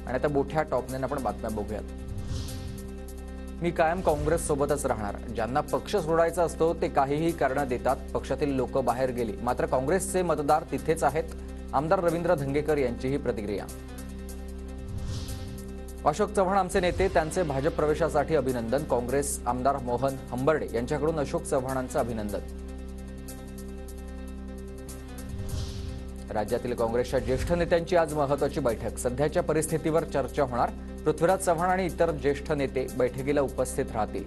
आणि आता मोठ्या टॉपने आपण बातम्या बघूयात। मी कायम काँग्रेस सोबतच राहणार। ज्यांना पक्ष सोडायचा असतो ते काहीही कारण देतात। पक्षातील लोक बाहेर गेली मात्र काँग्रेसचे मतदार तिथेच आहेत। आमदार रवींद्र धंगेकर यांची ही प्रतिक्रिया। अशोक चव्हाण आमचे नेते, त्यांचे भाजप प्रवेशासाठी अभिनंदन। काँग्रेस आमदार मोहन हंबर्डे यांच्याकडून अशोक चव्हाणांचं अभिनंदन। राज्यातील काँग्रेसच्या ज्येष्ठ नेत्यांची आज महत्त्वाची बैठक। सध्याच्या परिस्थितीवर चर्चा होणार। पृथ्वीराज चव्हाण आणि इतर ज्येष्ठ नेते बैठकीला उपस्थित राहतील।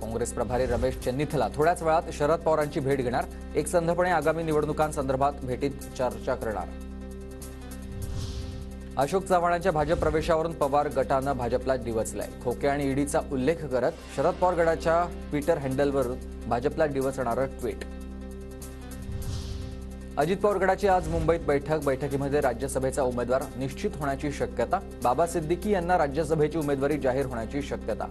काँग्रेस प्रभारी रमेश चन्नीथला थोड्याच वेळात शरद पवारांची भेट घेणार। एकसंधपणे आगामी निवडणुकांसंदर्भात भेटीत चर्चा करणार। अशोक चव्हाणांच्या भाजप प्रवेशावरून पवार गटानं भाजपला डिवचलंय। खोके आणि ईडीचा उल्लेख करत शरद पवार गटाच्या ट्विटर हँडलवरून भाजपला डिवचणारं ट्विट। अजित पवार गटाची आज मुंबईत बैठक। बैठकीमध्ये राज्यसभेचा उमेदवार निश्चित होण्याची शक्यता। बाबा सिद्दीकी यांना राज्यसभेची उमेदवारी जाहीर होण्याची शक्यता।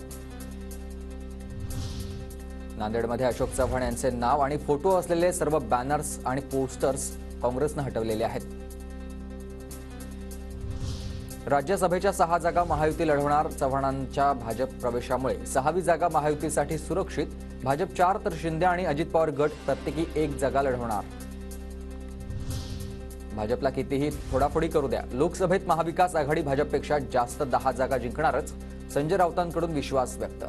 नांदेडमध्ये अशोक चव्हाण यांचे नाव आणि फोटो असलेले सर्व बॅनर्स आणि पोस्टर्स काँग्रेसनं हटवलेले आहेत। राज्यसभेच्या 6 जागा महायुती लढवणार। चव्हाणांच्या भाजप प्रवेशामुळे 6वी जागा महायुतीसाठी सुरक्षित। भाजप 4 तर शिंदे आणि अजित पवार गट प्रत्येकी 1 जागा लढवणार। भाजपला कितीही फोडाफोडी करू द्या, लोकसभेत महाविकास आघाडी भाजपपेक्षा जास्त 10 जागा जिंकणारच। संजय राऊतांकडून विश्वास व्यक्त।